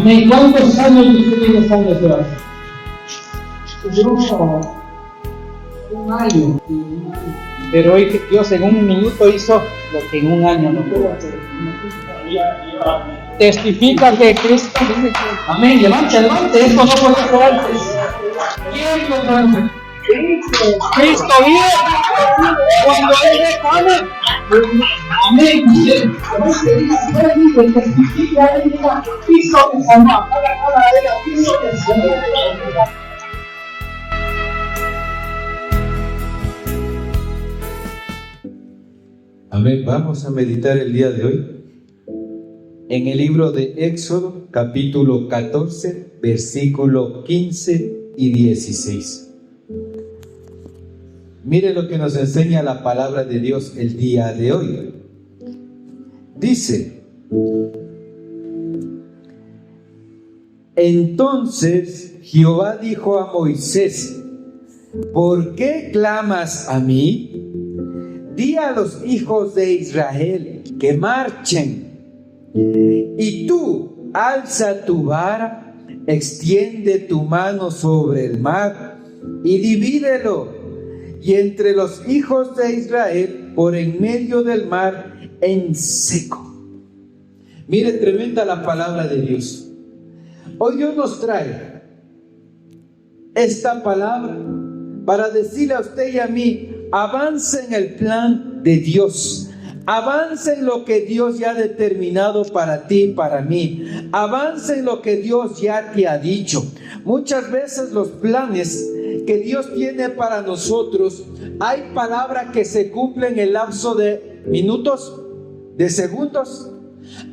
Amén. ¿Cuántos años usted tiene estando de base? Yo, un año. Pero hoy Dios en un minuto hizo lo que en un año no pudo hacer. Testifica que Cristo dice que... Amén. Levante. Esto no puede ser antes. Cristo vive cuando Él reclame. Amén. Cristo te sanó. Cristo te sanó. Amén. Vamos a meditar el día de hoy en el libro de Éxodo, capítulo 14, versículo 15 y 16. Mire lo que nos enseña la palabra de Dios el día de hoy. Dice: entonces Jehová dijo a Moisés: ¿por qué clamas a mí? Di a los hijos de Israel que marchen. Y tú, alza tu vara, extiende tu mano sobre el mar y divídelo, y entre los hijos de Israel por en medio del mar en seco. Mire, tremenda la palabra de Dios. Hoy Dios nos trae esta palabra para decirle a usted y a mí: avance en el plan de Dios. Avance en lo que Dios ya ha determinado para ti y para mí. Avance en lo que Dios ya te ha dicho. Muchas veces los planes que Dios tiene para nosotros, hay palabras que se cumplen en el lapso de minutos, de segundos.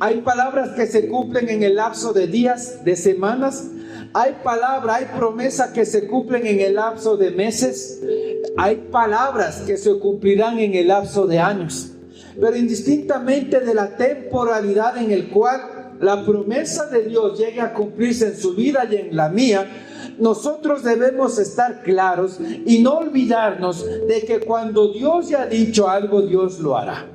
Hay palabras que se cumplen en el lapso de días, de semanas. Hay promesas que se cumplen en el lapso de meses. Hay palabras que se cumplirán en el lapso de años. Pero indistintamente de la temporalidad en el cual la promesa de Dios llegue a cumplirse en su vida y en la mía, nosotros debemos estar claros y no olvidarnos de que cuando Dios ya ha dicho algo, Dios lo hará.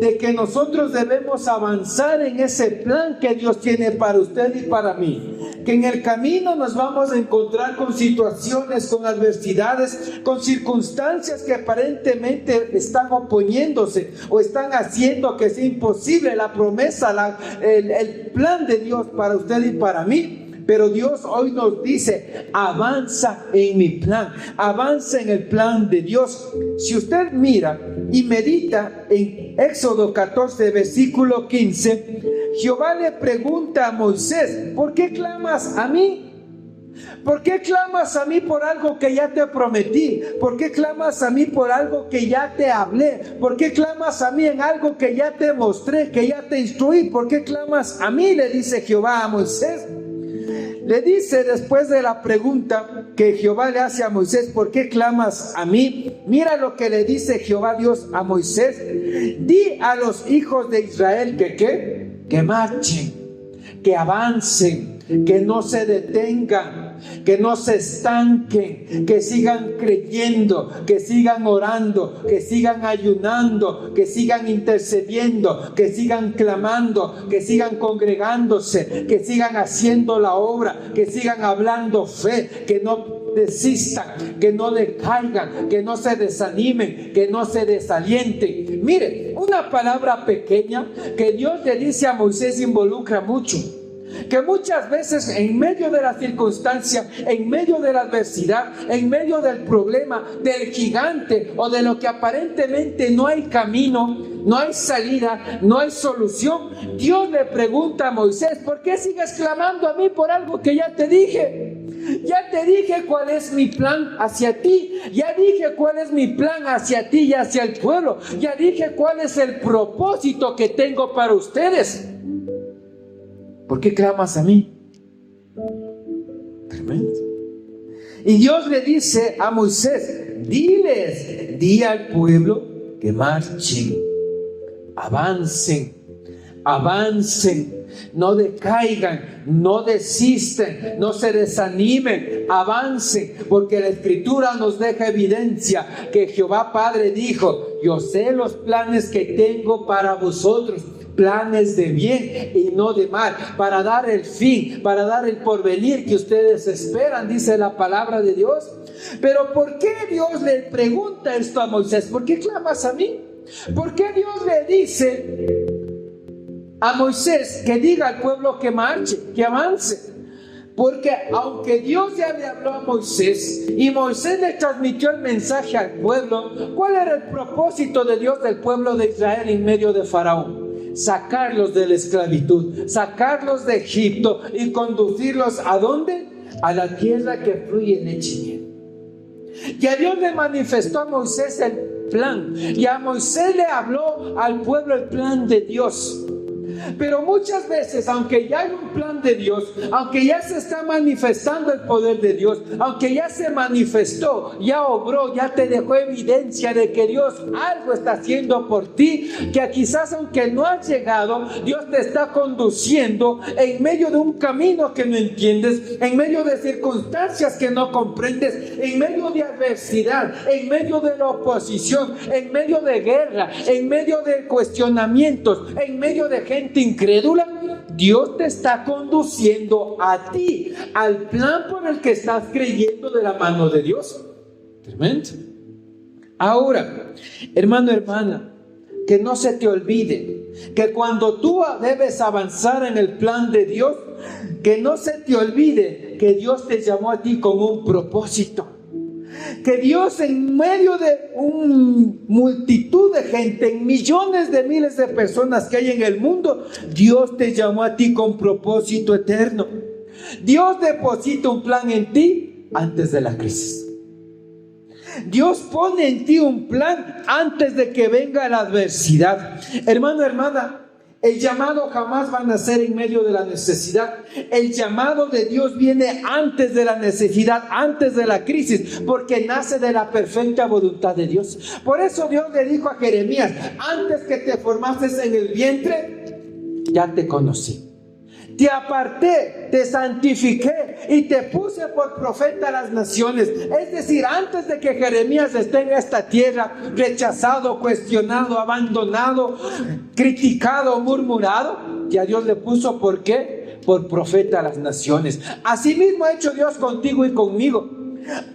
De que nosotros debemos avanzar en ese plan que Dios tiene para usted y para mí. Que en el camino nos vamos a encontrar con situaciones, con adversidades, con circunstancias que aparentemente están oponiéndose o están haciendo que sea imposible la promesa, el plan de Dios para usted y para mí. Pero Dios hoy nos dice: avanza en mi plan, avanza en el plan de Dios. Si usted mira y medita en Éxodo 14, versículo 15, Jehová le pregunta a Moisés: ¿por qué clamas a mí? ¿Por qué clamas a mí por algo que ya te prometí? ¿Por qué clamas a mí por algo que ya te hablé? ¿Por qué clamas a mí en algo que ya te mostré, que ya te instruí? ¿Por qué clamas a mí? Le dice Jehová a Moisés. Le dice, después de la pregunta que Jehová le hace a Moisés: ¿por qué clamas a mí? Mira lo que le dice Jehová Dios a Moisés: di a los hijos de Israel que marchen, que avancen, que no se detengan, que no se estanquen, que sigan creyendo, que sigan orando, que sigan ayunando, que sigan intercediendo, que sigan clamando, que sigan congregándose, que sigan haciendo la obra, que sigan hablando fe, que no desistan, que no decaigan, que no se desanimen, que no se desalienten. Mire, una palabra pequeña que Dios le dice a Moisés involucra mucho. Que muchas veces en medio de la circunstancia, en medio de la adversidad, en medio del problema, del gigante o de lo que aparentemente no hay camino, no hay salida, no hay solución, Dios le pregunta a Moisés: ¿por qué sigues clamando a mí por algo que ya te dije? Ya te dije cuál es mi plan hacia ti. Ya dije cuál es mi plan hacia ti y hacia el pueblo. Ya dije cuál es el propósito que tengo para ustedes. ¿Por qué clamas a mí? Tremendo. Y Dios le dice a Moisés: di al pueblo que marchen, avancen, no decaigan, no desisten, no se desanimen, avancen, porque la Escritura nos deja evidencia que Jehová Padre dijo: yo sé los planes que tengo para vosotros, planes de bien y no de mal, para dar el fin, para dar el porvenir que ustedes esperan, dice la palabra de Dios. Pero ¿por qué Dios le pregunta esto a Moisés? ¿Por qué clamas a mí? ¿Por qué Dios le dice a Moisés que diga al pueblo que marche, que avance? Porque aunque Dios ya le habló a Moisés y Moisés le transmitió el mensaje al pueblo, ¿cuál era el propósito de Dios del pueblo de Israel en medio de Faraón? Sacarlos de la esclavitud, sacarlos de Egipto y conducirlos ¿a dónde? A la tierra que fluye leche y miel. Y a Dios le manifestó a Moisés el plan, y a Moisés le habló al pueblo el plan de Dios. Pero muchas veces, aunque ya hay un plan de Dios, aunque ya se está manifestando el poder de Dios, aunque ya se manifestó, ya obró, ya te dejó evidencia de que Dios algo está haciendo por ti, que quizás aunque no has llegado, Dios te está conduciendo en medio de un camino que no entiendes, en medio de circunstancias que no comprendes, en medio de adversidad, en medio de la oposición, en medio de guerra, en medio de cuestionamientos, en medio de gente incrédula. Dios te está conduciendo a ti al plan por el que estás creyendo de la mano de Dios. Tremendo. Ahora, hermano, hermana, que no se te olvide que cuando tú debes avanzar en el plan de Dios, que no se te olvide que Dios te llamó a ti con un propósito. Que Dios, en medio de una multitud de gente, en millones de miles de personas que hay en el mundo, Dios te llamó a ti con propósito eterno. Dios deposita un plan en ti antes de la crisis. Dios pone en ti un plan antes de que venga la adversidad. Hermano, hermana, el llamado jamás va a nacer en medio de la necesidad. El llamado de Dios viene antes de la necesidad, antes de la crisis, porque nace de la perfecta voluntad de Dios. Por eso Dios le dijo a Jeremías: antes que te formases en el vientre, ya te conocí. Te aparté, te santifiqué y te puse por profeta a las naciones. Es decir, antes de que Jeremías esté en esta tierra, rechazado, cuestionado, abandonado, criticado, murmurado, ya Dios le puso, ¿por qué? Por profeta a las naciones. Asimismo ha hecho Dios contigo y conmigo.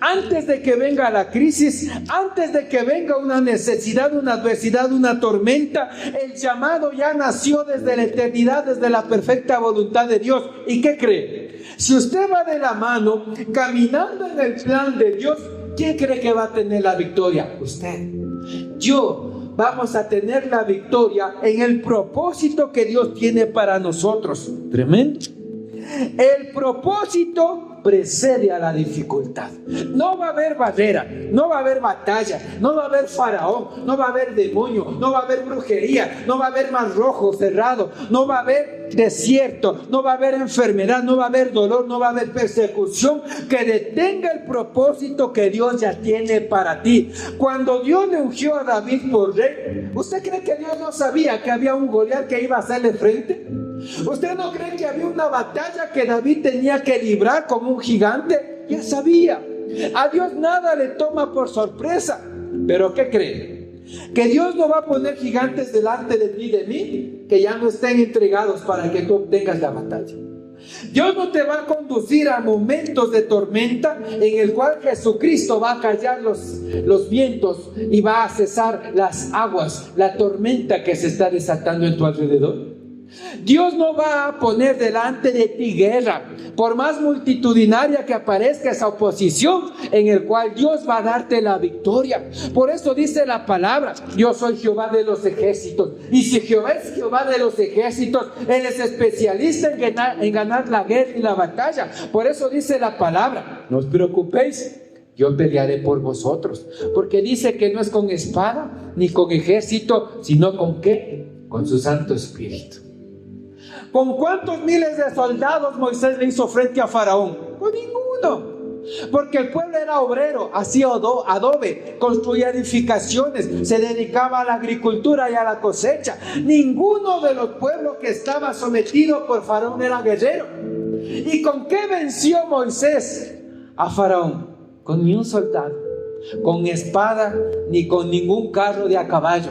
Antes de que venga la crisis, antes de que venga una necesidad, una adversidad, una tormenta, el llamado ya nació desde la eternidad, desde la perfecta voluntad de Dios. ¿Y qué cree? Si usted va de la mano, caminando en el plan de Dios, ¿quién cree que va a tener la victoria? Usted, yo. Vamos a tener la victoria en el propósito que Dios tiene para nosotros. Tremendo. El propósito precede a la dificultad. No va a haber barrera, no va a haber batalla, no va a haber faraón, no va a haber demonio, no va a haber brujería, no va a haber mar rojo cerrado, no va a haber desierto, no va a haber enfermedad, no va a haber dolor, no va a haber persecución que detenga el propósito que Dios ya tiene para ti. Cuando Dios le ungió a David por rey, ¿usted cree que Dios no sabía que había un Goliat que iba a hacerle frente? ¿Usted no cree que había una batalla que David tenía que librar con un gigante? Ya sabía. A Dios nada le toma por sorpresa. ¿Pero qué cree? ¿Que Dios no va a poner gigantes delante de ti y de mí que ya no estén entregados para que tú obtengas la batalla? Dios no te va a conducir a momentos de tormenta en el cual Jesucristo va a callar los vientos y va a cesar las aguas, la tormenta que se está desatando en tu alrededor. Dios no va a poner delante de ti guerra, por más multitudinaria que aparezca esa oposición, en el cual Dios va a darte la victoria. Por eso dice la palabra: yo soy Jehová de los ejércitos. Y si Jehová es Jehová de los ejércitos, Él es especialista en ganar la guerra y la batalla. Por eso dice la palabra: no os preocupéis, yo pelearé por vosotros. Porque dice que no es con espada ni con ejército, sino con ¿qué? Con su Santo Espíritu. ¿Con cuántos miles de soldados Moisés le hizo frente a Faraón? Con ninguno. Porque el pueblo era obrero, hacía adobe, construía edificaciones, se dedicaba a la agricultura y a la cosecha. Ninguno de los pueblos que estaba sometido por Faraón era guerrero. ¿Y con qué venció Moisés a Faraón? Con ni un soldado, con espada, ni con ningún carro de a caballo.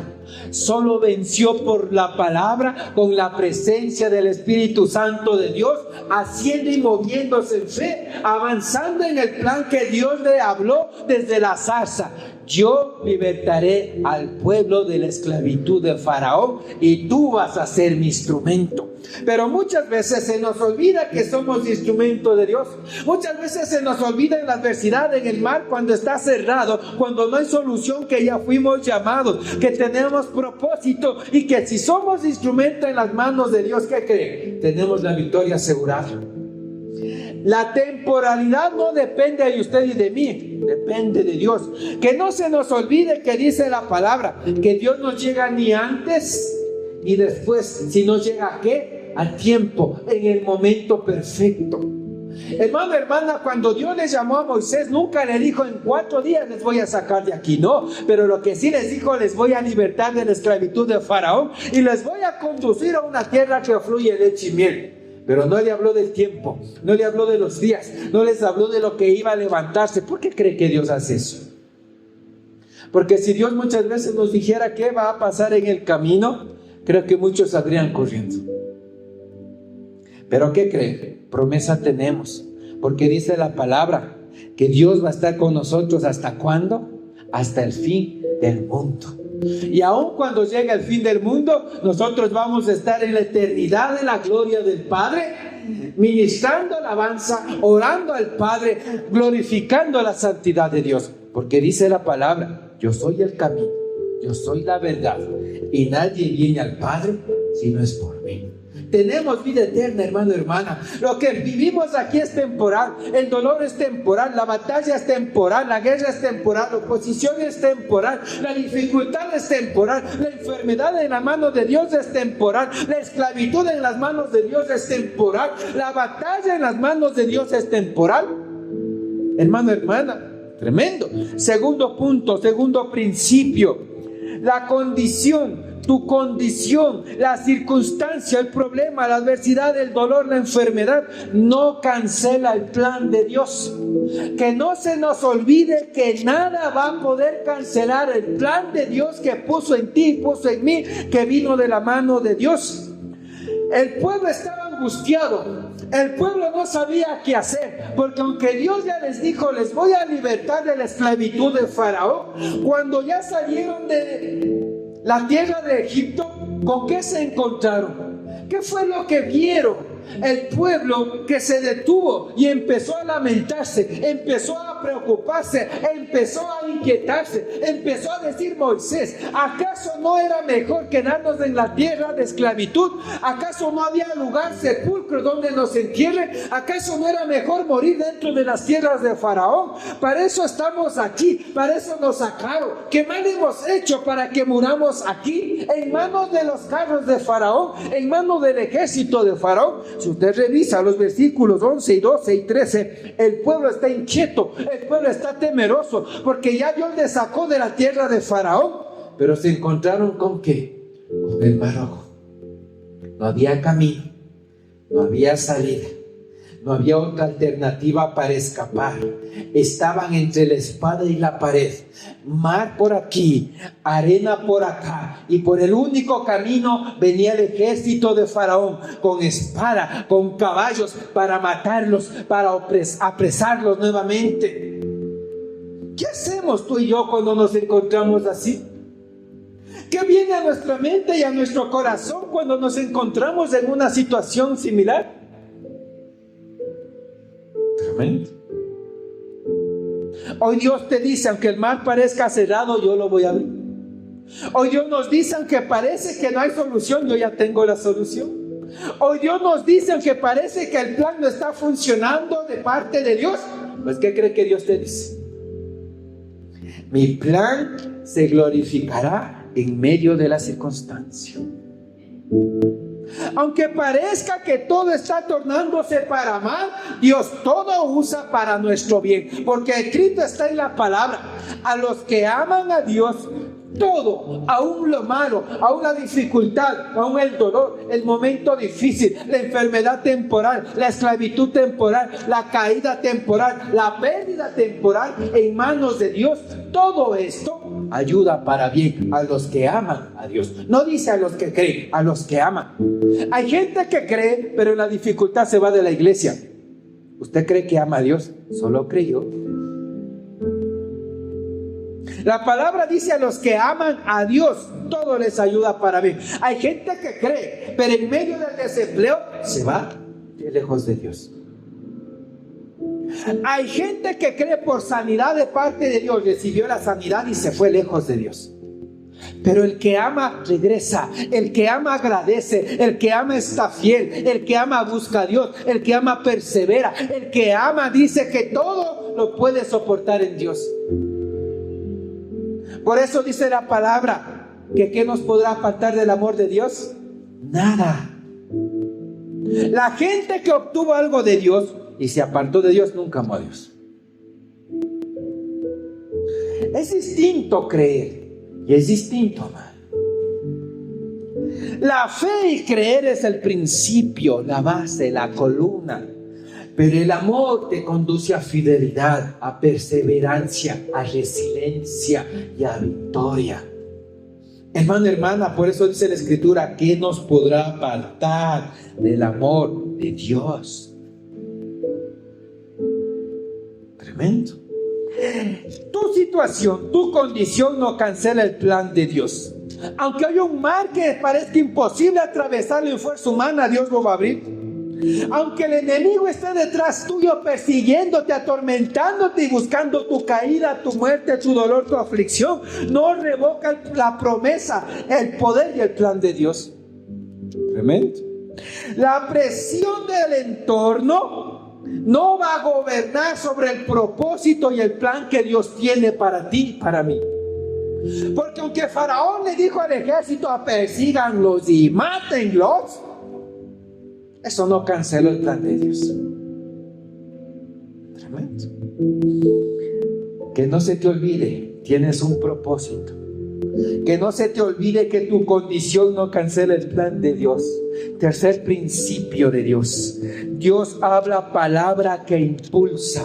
Solo venció por la palabra, con la presencia del Espíritu Santo de Dios, haciendo y moviéndose en fe, avanzando en el plan que Dios le habló desde la zarza. Yo libertaré al pueblo de la esclavitud de Faraón y tú vas a ser mi instrumento. Pero muchas veces se nos olvida que somos instrumento de Dios. Muchas veces se nos olvida en la adversidad, en el mar, cuando está cerrado, cuando no hay solución, que ya fuimos llamados, que tenemos propósito y que si somos instrumento en las manos de Dios, ¿qué creen? Tenemos la victoria asegurada. La temporalidad no depende de usted y de mí, depende de Dios. Que no se nos olvide que dice la palabra, que Dios no llega ni antes ni después, sino llega ¿a qué? A tiempo, en el momento perfecto. Hermano, hermana, cuando Dios les llamó a Moisés, nunca le dijo en 4 días les voy a sacar de aquí, no. Pero lo que sí les dijo, les voy a libertar de la esclavitud de Faraón y les voy a conducir a una tierra que fluye leche y miel. Pero no le habló del tiempo, no le habló de los días, no les habló de lo que iba a levantarse. ¿Por qué cree que Dios hace eso? Porque si Dios muchas veces nos dijera qué va a pasar en el camino, creo que muchos saldrían corriendo. Pero ¿qué cree? Promesa tenemos, porque dice la palabra que Dios va a estar con nosotros ¿hasta cuándo? Hasta el fin del mundo. Y aun cuando llegue el fin del mundo, nosotros vamos a estar en la eternidad de la gloria del Padre, ministrando alabanza, orando al Padre, glorificando la santidad de Dios. Porque dice la palabra, yo soy el camino, yo soy la verdad, y nadie viene al Padre si no es por mí. Tenemos vida eterna, hermano, hermana. Lo que vivimos aquí es temporal. El dolor es temporal, la batalla es temporal, la guerra es temporal, la oposición es temporal, la dificultad es temporal, la enfermedad en la mano de Dios es temporal, la esclavitud en las manos de Dios es temporal, la batalla en las manos de Dios es temporal. Hermano, hermana, tremendo. Segundo punto, segundo principio, la condición. Tu condición, la circunstancia, el problema, la adversidad, el dolor, la enfermedad no cancela el plan de Dios. Que no se nos olvide que nada va a poder cancelar el plan de Dios que puso en ti y puso en mí, que vino de la mano de Dios. El pueblo estaba angustiado. El pueblo no sabía qué hacer, porque aunque Dios ya les dijo, les voy a libertar de la esclavitud de Faraón, cuando ya salieron de la tierra de Egipto, ¿con qué se encontraron? ¿Qué fue lo que vieron? El pueblo que se detuvo y empezó a lamentarse, empezó a preocuparse, empezó a inquietarse, empezó a decir Moisés, ¿acaso no era mejor quedarnos en la tierra de esclavitud? ¿Acaso no había lugar, sepulcro donde nos entierren? ¿Acaso no era mejor morir dentro de las tierras de Faraón? Para eso estamos aquí, para eso nos sacaron. ¿Qué mal hemos hecho para que muramos aquí? En manos de los carros de Faraón, en manos del ejército de Faraón. Si usted revisa los versículos 11 y 12 y 13, el pueblo está inquieto, el pueblo está temeroso, porque ya Dios les sacó de la tierra de Faraón, pero se encontraron ¿con qué? Con el mar rojo. No había camino, no había salida, no había otra alternativa para escapar. Estaban entre la espada y la pared, mar por aquí, arena por acá, y por el único camino venía el ejército de Faraón con espada, con caballos para matarlos, para apresarlos nuevamente. ¿Qué hacemos tú y yo cuando nos encontramos así? ¿Qué viene a nuestra mente y a nuestro corazón cuando nos encontramos en una situación similar? Tremendo. Hoy Dios te dice, aunque el mar parezca cerrado, yo lo voy a abrir. Hoy Dios nos dice, aunque parece que no hay solución, yo ya tengo la solución. Hoy Dios nos dice, aunque parece que el plan no está funcionando de parte de Dios, pues ¿qué cree que Dios te dice? Mi plan se glorificará en medio de la circunstancia. Aunque parezca que todo está tornándose para mal, Dios todo usa para nuestro bien, porque escrito está en la palabra: a los que aman a Dios, todo, aún lo malo, aún la dificultad, aún el dolor, el momento difícil, la enfermedad temporal, la esclavitud temporal, la caída temporal, la pérdida temporal, en manos de Dios, todo esto ayuda para bien a los que aman a Dios. No dice a los que creen, a los que aman. Hay gente que cree, pero en la dificultad se va de la iglesia. ¿Usted cree que ama a Dios? Solo creyó. La palabra dice a los que aman a Dios, todo les ayuda para bien. Hay gente que cree, pero en medio del desempleo se va lejos de Dios. Hay gente que cree por sanidad de parte de Dios, recibió la sanidad y se fue lejos de Dios. Pero el que ama regresa, el que ama agradece, el que ama está fiel, el que ama busca a Dios, el que ama persevera, el que ama dice que todo lo puede soportar en Dios. Por eso dice la palabra que ¿qué nos podrá apartar del amor de Dios? Nada. La gente que obtuvo algo de Dios y se apartó de Dios nunca amó a Dios. Es distinto creer y es distinto amar. La fe y creer es el principio, la base, la columna. Pero el amor te conduce a fidelidad, a perseverancia, a resiliencia y a victoria. Hermano, hermana, por eso dice la Escritura, ¿qué nos podrá apartar del amor de Dios? Tremendo. Tu situación, tu condición no cancela el plan de Dios. Aunque haya un mar que parezca imposible atravesarlo en fuerza humana, Dios lo va a abrir. Aunque el enemigo esté detrás tuyo persiguiéndote, atormentándote y buscando tu caída, tu muerte, tu dolor, tu aflicción, no revoca la promesa, el poder y el plan de Dios. Tremendo. La presión del entorno no va a gobernar sobre el propósito y el plan que Dios tiene para ti y para mí. Porque aunque Faraón le dijo al ejército: persíganlos y mátenlos, eso no canceló el plan de Dios. Tremendo. Que no se te olvide, tienes un propósito. Que no se te olvide que tu condición no cancela el plan de Dios. Tercer principio de Dios. Dios habla palabra que impulsa.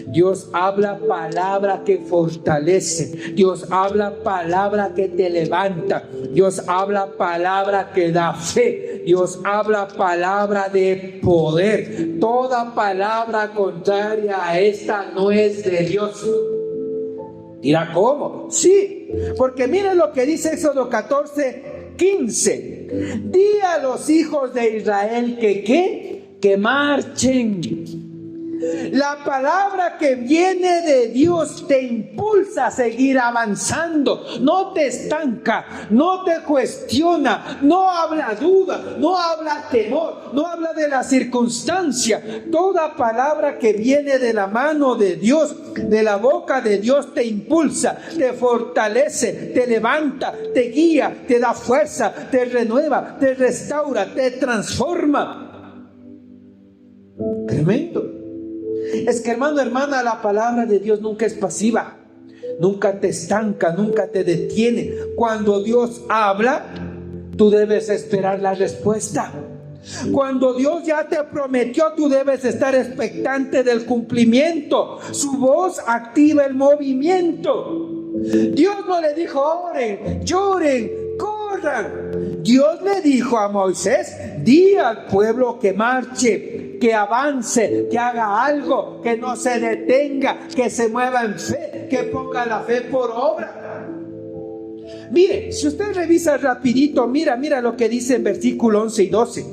Dios habla palabra que fortalece. Dios habla palabra que te levanta. Dios habla palabra que da fe. Dios habla palabra de poder. Toda palabra contraria a esta no es de Dios. Dirá, ¿cómo? Sí, porque miren lo que dice Éxodo 14:15. Di a los hijos de Israel que marchen. La palabra que viene de Dios te impulsa a seguir avanzando, no te estanca, no te cuestiona, no habla duda, no habla temor, no habla de la circunstancia. Toda palabra que viene de la mano de Dios, de la boca de Dios, te impulsa, te fortalece, te levanta, te guía, te da fuerza, te renueva, te restaura, te transforma. Tremendo. Es que, hermano, hermana, la palabra de Dios nunca es pasiva, nunca te estanca, nunca te detiene. Cuando Dios habla, tú debes esperar la respuesta. Cuando Dios ya te prometió, tú debes estar expectante del cumplimiento. Su voz activa el movimiento. Dios no le dijo: oren, lloren, corran. Dios le dijo a Moisés: di al pueblo que marche, que avance, que haga algo, que no se detenga, que se mueva en fe, que ponga la fe por obra. Mire, si usted revisa rapidito, mira lo que dice en versículo 11 y 12.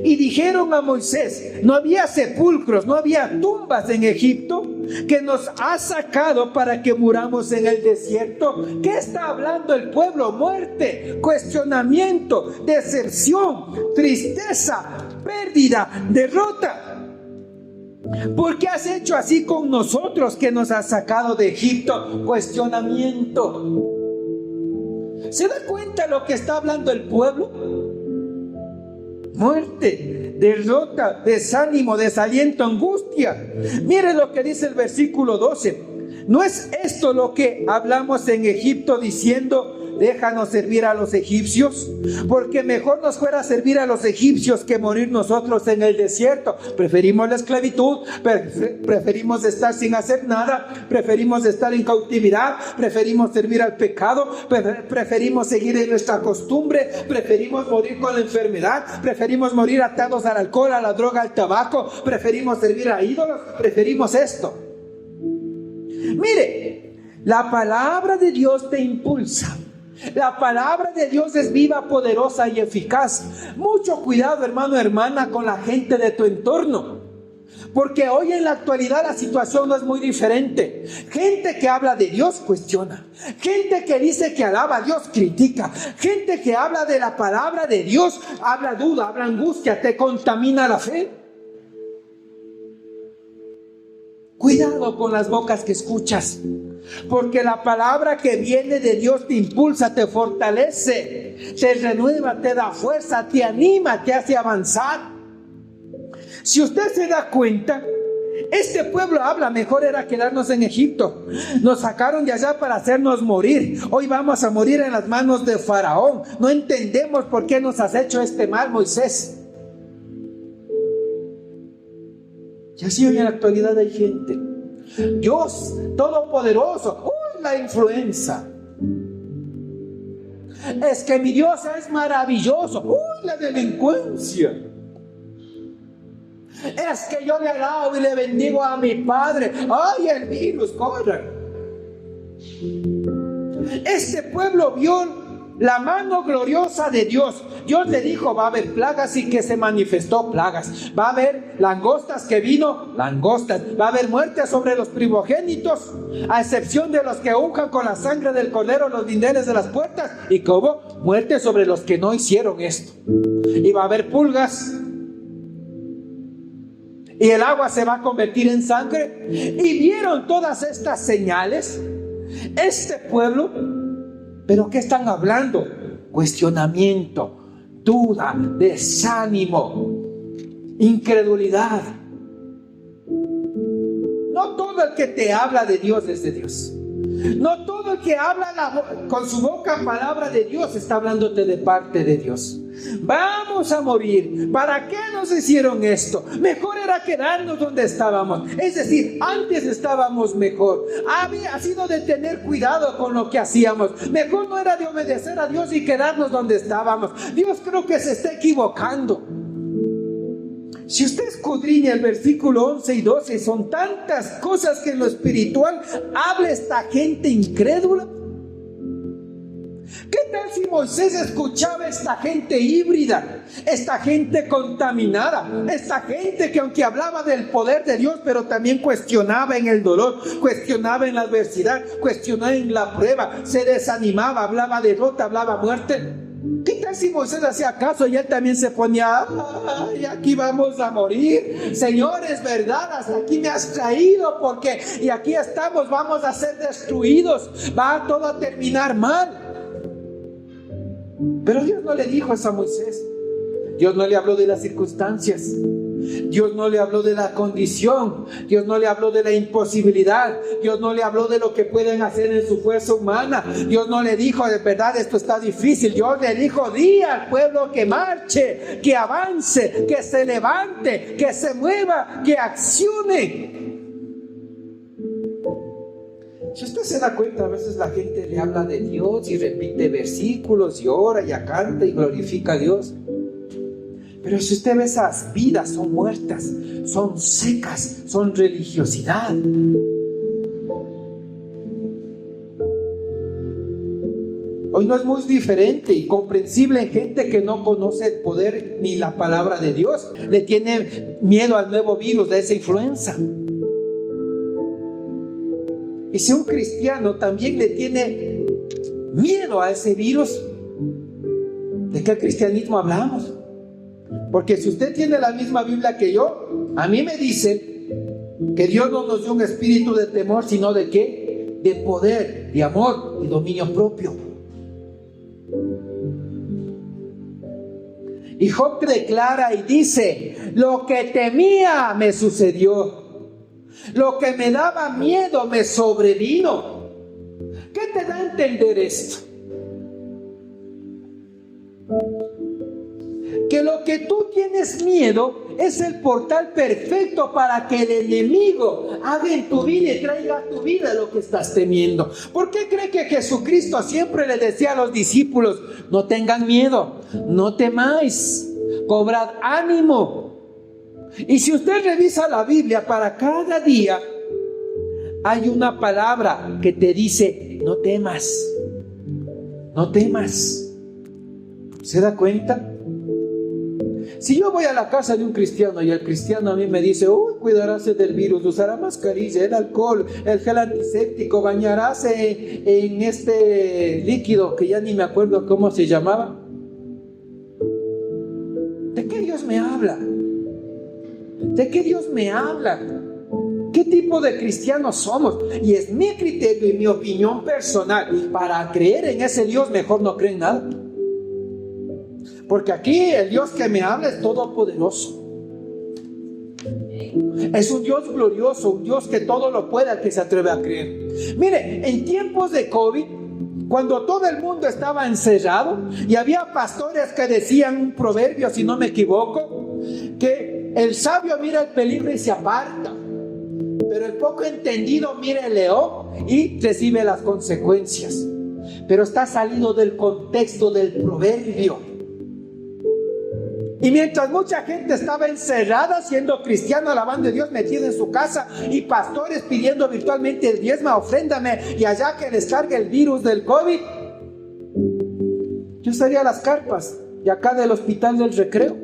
Y dijeron a Moisés: no había sepulcros, no había tumbas en Egipto, que nos ha sacado para que muramos en el desierto. ¿Qué está hablando el pueblo? Muerte, cuestionamiento, decepción, tristeza, pérdida, derrota. ¿Por qué has hecho así con nosotros que nos has sacado de Egipto? Cuestionamiento. ¿Se da cuenta lo que está hablando el pueblo? Muerte, derrota, desánimo, desaliento, angustia. Mire lo que dice el versículo 12. ¿No es esto lo que hablamos en Egipto diciendo: déjanos servir a los egipcios, porque mejor nos fuera servir a los egipcios que morir nosotros en el desierto. Preferimos la esclavitud, preferimos estar sin hacer nada, preferimos estar en cautividad, preferimos servir al pecado, preferimos seguir en nuestra costumbre, preferimos morir con la enfermedad, preferimos morir atados al alcohol, a la droga, al tabaco, preferimos servir a ídolos, preferimos esto. Mire, la palabra de Dios te impulsa. La palabra de Dios es viva, poderosa y eficaz. Mucho cuidado, hermano, hermana, con la gente de tu entorno, porque hoy en la actualidad la situación no es muy diferente. Gente que habla de Dios cuestiona, gente que dice que alaba a Dios critica, gente que habla de la palabra de Dios habla duda, habla angustia, te contamina la fe. Cuidado con las bocas que escuchas, porque la palabra que viene de Dios te impulsa, te fortalece, te renueva, te da fuerza, te anima, te hace avanzar. Si usted se da cuenta, este pueblo habla, mejor era quedarnos en Egipto. Nos sacaron de allá para hacernos morir. Hoy vamos a morir en las manos de Faraón. No entendemos por qué nos has hecho este mal, Moisés. Y así hoy en la actualidad hay gente. Dios todopoderoso, la influenza. Es que mi Dios es maravilloso, la delincuencia. Es que yo le alabo y le bendigo a mi Padre. ¡Ay, el virus, corre! Este pueblo vio la mano gloriosa de Dios. Dios le dijo, va a haber plagas, y que se manifestó plagas. Va a haber langostas, que vino langostas. Va a haber muerte sobre los primogénitos, a excepción de los que unjan con la sangre del cordero los dinteles de las puertas. Y que hubo muerte sobre los que no hicieron esto. Y va a haber pulgas. Y el agua se va a convertir en sangre. Y vieron todas estas señales este pueblo. ¿Pero qué están hablando? Cuestionamiento, duda, desánimo, incredulidad. No todo el que te habla de Dios es de Dios. No todo el que habla con su boca palabra de Dios está hablándote de parte de Dios. Vamos a morir. ¿Para qué nos hicieron esto? Mejor era quedarnos donde estábamos. Es decir, antes estábamos mejor. Había sido de tener cuidado con lo que hacíamos. Mejor no era de obedecer a Dios y quedarnos donde estábamos. Dios creo que se está equivocando. Si usted escudriña el versículo 11 y 12, son tantas cosas que en lo espiritual habla esta gente incrédula. ¿Qué tal si Moisés escuchaba a esta gente híbrida, esta gente contaminada, esta gente que aunque hablaba del poder de Dios, pero también cuestionaba en el dolor, cuestionaba en la adversidad, cuestionaba en la prueba, se desanimaba, hablaba derrota, hablaba muerte? ¿Qué tal si Moisés hacía caso y él también se ponía, ay, aquí vamos a morir? Señor, es verdad, hasta aquí me has traído, porque y aquí estamos, vamos a ser destruidos, va todo a terminar mal. Pero Dios no le dijo eso a Moisés. Dios no le habló de las circunstancias. Dios no le habló de la condición. Dios no le habló de la imposibilidad. Dios no le habló de lo que pueden hacer en su fuerza humana. Dios no le dijo, de verdad esto está difícil. Dios le dijo, di al pueblo que marche, que avance, que se levante, que se mueva, que accione. Si usted se da cuenta, a veces la gente le habla de Dios y repite versículos y ora y canta y glorifica a Dios. Pero si usted ve esas vidas, son muertas, son secas, son religiosidad. Hoy no es muy diferente y comprensible en gente que no conoce el poder ni la palabra de Dios. Le tiene miedo al nuevo virus de esa influenza. Y si un cristiano también le tiene miedo a ese virus, ¿de qué cristianismo hablamos? Porque si usted tiene la misma Biblia que yo, a mí me dice que Dios no nos dio un espíritu de temor, sino de ¿qué? De poder, de amor y dominio propio. Y Job declara y dice, lo que temía me sucedió. Lo que me daba miedo me sobrevino. ¿Qué te da a entender esto? de lo que tú tienes miedo es el portal perfecto para que el enemigo haga en tu vida y traiga a tu vida lo que estás temiendo. ¿Por qué cree que Jesucristo siempre le decía a los discípulos: no tengan miedo, no temáis, cobrad ánimo? Y si usted revisa la Biblia, para cada día hay una palabra que te dice: no temas, no temas. ¿Se da cuenta? Si yo voy a la casa de un cristiano y el cristiano a mí me dice: uy, cuidaráse del virus, usará mascarilla, el alcohol, el gel antiséptico, bañaráse en este líquido que ya ni me acuerdo cómo se llamaba. ¿De qué Dios me habla? ¿De qué Dios me habla? ¿Qué tipo de cristianos somos? Y es mi criterio y mi opinión personal. Para creer en ese Dios, mejor no creen nada. Porque aquí el Dios que me habla es todopoderoso. Es un Dios glorioso, un Dios que todo lo puede al que se atreve a creer. Mire, en tiempos de COVID, cuando todo el mundo estaba encerrado y había pastores que decían un proverbio, si no me equivoco, que el sabio mira el peligro y se aparta, pero el poco entendido mira el león y recibe las consecuencias. Pero está salido del contexto del proverbio. Y mientras mucha gente estaba encerrada siendo cristiano, alabando a Dios, metido en su casa, y pastores pidiendo virtualmente el diezma, ofréndame, y allá que les cargue el virus del COVID, yo salía a las carpas y acá del hospital del Recreo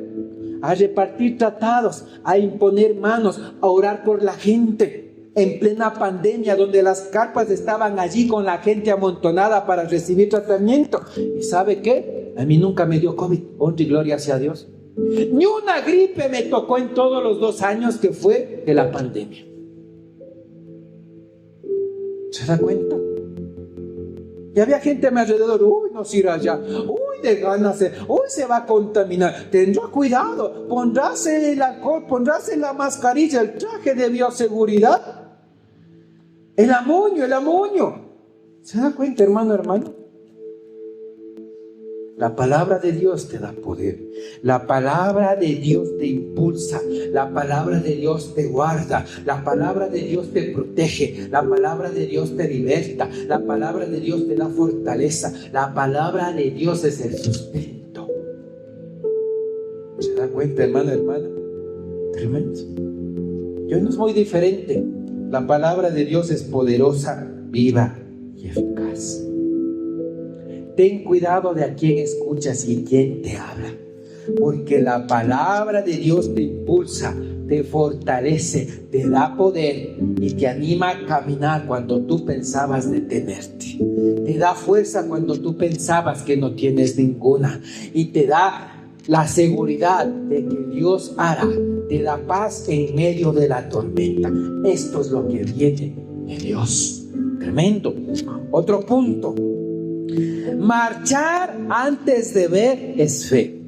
a repartir tratados, a imponer manos, a orar por la gente en plena pandemia, donde las carpas estaban allí con la gente amontonada para recibir tratamiento. ¿Y sabe qué? A mí nunca me dio COVID, honra y gloria sea a Dios. Ni una gripe me tocó en todos los 2 años que fue de la pandemia. ¿Se da cuenta? Y había gente a mi alrededor: uy, no se irá allá, uy, de ganas, uy, se va a contaminar, tendrá cuidado, pondráse el alcohol, pondráse la mascarilla, el traje de bioseguridad, el amoño. ¿Se da cuenta, hermano? La palabra de Dios te da poder. La palabra de Dios te impulsa. La palabra de Dios te guarda. La palabra de Dios te protege. La palabra de Dios te liberta. La palabra de Dios te da fortaleza. La palabra de Dios es el sustento. ¿Se da cuenta, hermana? Tremendo. Yo no soy diferente. La palabra de Dios es poderosa, viva y eficaz. Ten cuidado de a quién escuchas y quién te habla, porque la palabra de Dios te impulsa, te fortalece, te da poder y te anima a caminar cuando tú pensabas detenerte. Te da fuerza cuando tú pensabas que no tienes ninguna, y te da la seguridad de que Dios hará. Te da paz en medio de la tormenta. Esto es lo que viene de Dios. Tremendo. Otro punto. Marchar antes de ver es fe.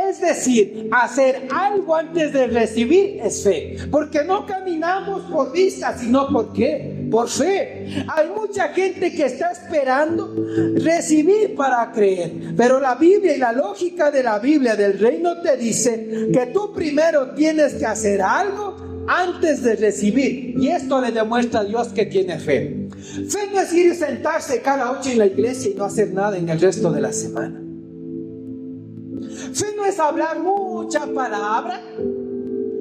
Es decir, hacer algo antes de recibir es fe. Porque no caminamos por vista, sino ¿por qué? Por fe. Hay mucha gente que está esperando recibir para creer. Pero la Biblia y la lógica de la Biblia del reino te dice que tú primero tienes que hacer algo antes de recibir. Y esto le demuestra a Dios que tiene fe. Fe no es ir y sentarse cada noche en la iglesia y no hacer nada en el resto de la semana. Fe no es hablar mucha palabra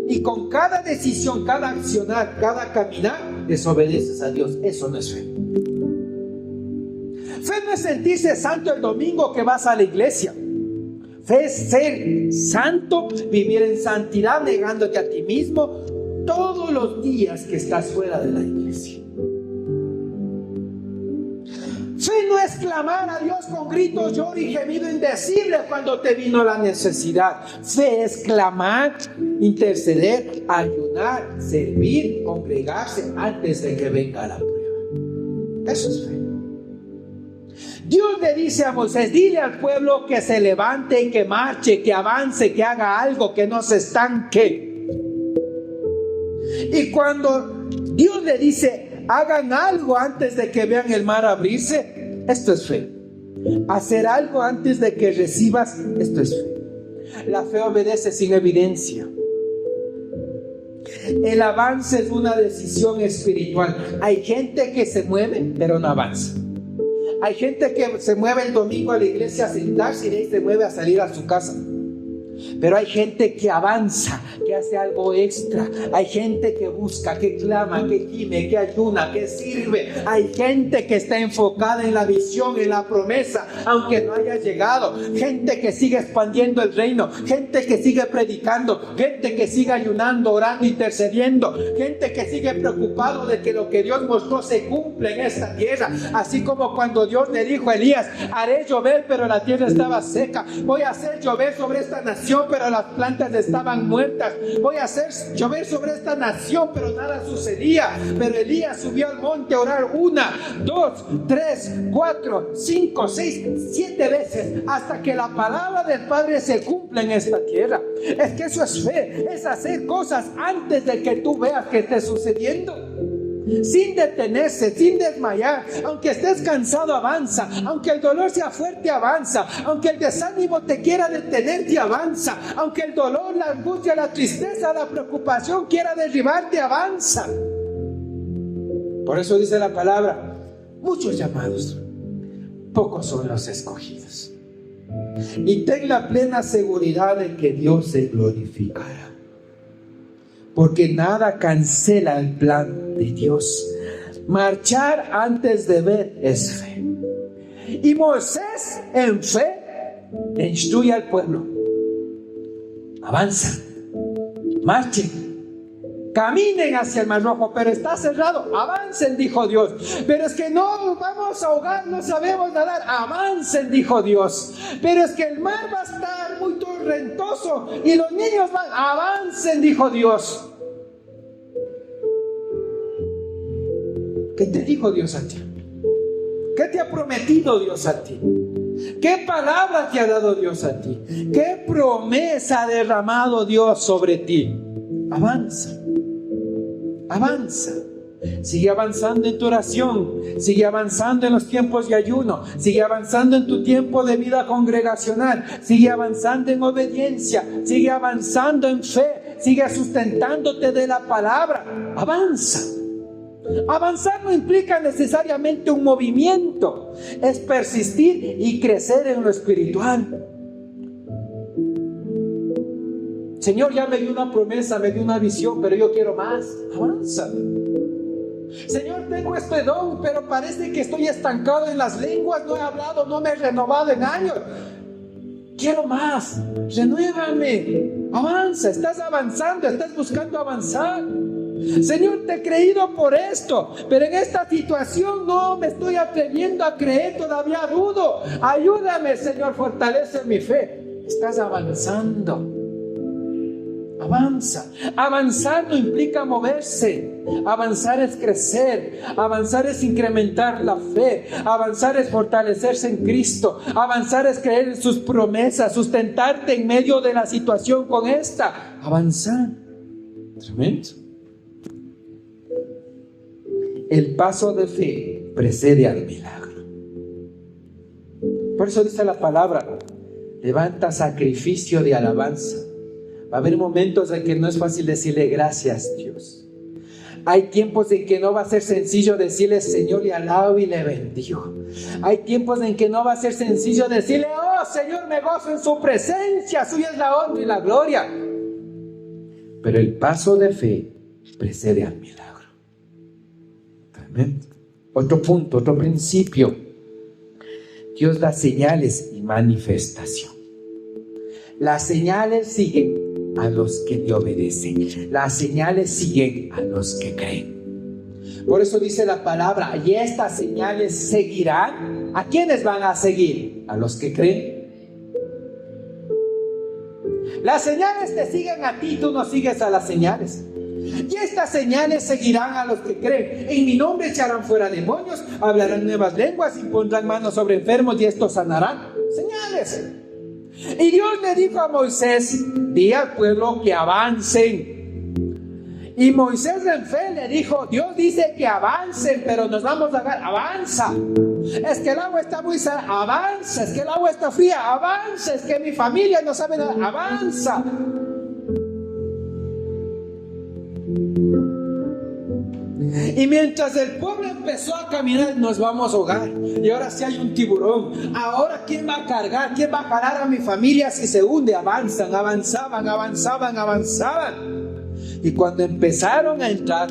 y con cada decisión, cada accionar, cada caminar, desobedeces a Dios. Eso no es fe. Fe no es sentirse santo el domingo que vas a la iglesia. Fe es ser santo, vivir en santidad, negándote a ti mismo todos los días que estás fuera de la iglesia. Fe no es clamar a Dios con gritos, lloro y gemido indecible cuando te vino la necesidad. Fe es clamar, interceder, ayunar, servir, congregarse antes de que venga la prueba. Eso es fe. Dios le dice a Moisés: dile al pueblo que se levante, que marche, que avance, que haga algo, que no se estanque. Y cuando Dios le dice: hagan algo antes de que vean el mar abrirse, esto es fe. Hacer algo antes de que recibas, esto es fe. La fe obedece sin evidencia. El avance es una decisión espiritual. Hay gente que se mueve, pero no avanza. Hay gente que se mueve el domingo a la iglesia a sentarse y de ahí se mueve a salir a su casa. Pero hay gente que avanza, que hace algo extra. Hay gente que busca, que clama, que gime, que ayuna, que sirve. Hay gente que está enfocada en la visión, en la promesa, aunque no haya llegado. Gente que sigue expandiendo el reino. Gente que sigue predicando. Gente que sigue ayunando, orando, intercediendo. Gente que sigue preocupado de que lo que Dios mostró se cumple en esta tierra. Así como cuando Dios le dijo a Elías: haré llover, pero la tierra estaba seca. Voy a hacer llover sobre esta nación, pero las plantas estaban muertas. Voy a hacer llover sobre esta nación, pero nada sucedía. Pero Elías subió al monte a orar 1, 2, 3, 4, 5, 6, 7 veces hasta que la palabra del Padre se cumpla en esta tierra. Es que eso es fe, es hacer cosas antes de que tú veas que esté sucediendo. Sin detenerse, sin desmayar. Aunque estés cansado, avanza. Aunque el dolor sea fuerte, avanza. Aunque el desánimo te quiera detenerte, avanza. Aunque el dolor, la angustia, la tristeza, la preocupación quiera derribarte, avanza. Por eso dice la palabra: muchos llamados, pocos son los escogidos. Y ten la plena seguridad de que Dios se glorificará. Porque nada cancela el plan de Dios. Marchar antes de ver es fe. Y Moisés en fe le instruye al pueblo: avanza, marchen, caminen hacia el Mar Rojo, pero está cerrado. Avancen, dijo Dios. Pero es que no vamos a ahogar, no sabemos nadar. Avancen, dijo Dios. Pero es que el mar va a estar muy torrentoso y los niños van. Avancen, dijo Dios. ¿Qué te dijo Dios a ti? ¿Qué te ha prometido Dios a ti? ¿Qué palabra te ha dado Dios a ti? ¿Qué promesa ha derramado Dios sobre ti? Avanza. Avanza. Sigue avanzando en tu oración. Sigue avanzando en los tiempos de ayuno. Sigue avanzando en tu tiempo de vida congregacional. Sigue avanzando en obediencia. Sigue avanzando en fe. Sigue sustentándote de la palabra. Avanza. Avanzar no implica necesariamente un movimiento. Es persistir y crecer en lo espiritual. Señor, ya me dio una promesa, me dio una visión, pero yo quiero más. Avanza. Señor, tengo este don, pero parece que estoy estancado en las lenguas. No he hablado, no me he renovado en años. Quiero más. Renuévame. Avanza. Estás avanzando, estás buscando avanzar. Señor, te he creído por esto, pero en esta situación no me estoy atreviendo a creer, todavía dudo. Ayúdame, Señor, fortalece mi fe. Estás avanzando. Avanza. Avanzar no implica moverse. Avanzar es crecer. Avanzar es incrementar la fe. Avanzar es fortalecerse en Cristo. Avanzar es creer en sus promesas, sustentarte en medio de la situación con esta. Avanzar. Tremendo. El paso de fe precede al milagro. Por eso dice la palabra: levanta sacrificio de alabanza. Va a haber momentos en que no es fácil decirle gracias, Dios. Hay tiempos en que no va a ser sencillo decirle: Señor, le alabo y le bendigo. Hay tiempos en que no va a ser sencillo decirle: oh, Señor, me gozo en su presencia, suya es la honra y la gloria. Pero el paso de fe precede al milagro. Otro punto, otro principio: Dios da señales y manifestación. Las señales siguen a los que le obedecen. Las señales siguen a los que creen. Por eso dice la palabra: y estas señales seguirán. ¿A quiénes van a seguir? A los que creen. Las señales te siguen a ti, tú no sigues a las señales. Y estas señales seguirán a los que creen. En mi nombre echarán fuera demonios, hablarán nuevas lenguas, impondrán manos sobre enfermos y estos sanarán. Señales. Y Dios le dijo a Moisés: di al pueblo que avancen. Y Moisés en fe le dijo, Dios dice que avancen, pero nos vamos a dar, avanza. Es que el agua está muy salada, avanza. Es que el agua está fría, avanza. Es que mi familia no sabe nada, avanza. Y mientras el pueblo empezó a caminar, nos vamos a ahogar. Y ahora sí hay un tiburón. Ahora ¿quién va a cargar? ¿Quién va a jalar a mi familia si se hunde? Avanzan, avanzaban. Y cuando empezaron a entrar,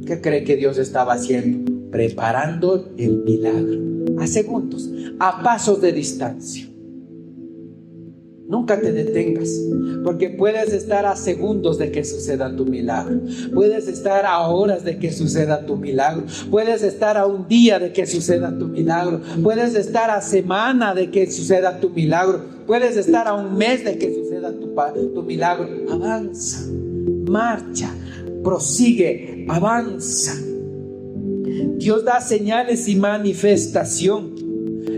¿qué cree que Dios estaba haciendo? Preparando el milagro. A segundos, a pasos de distancia. Nunca te detengas, porque puedes estar a segundos de que suceda tu milagro. Puedes estar a horas de que suceda tu milagro. Puedes estar a un día de que suceda tu milagro. Puedes estar a semana de que suceda tu milagro. Puedes estar a un mes de que suceda tu milagro. Avanza, marcha, prosigue, avanza. Dios da señales y manifestación.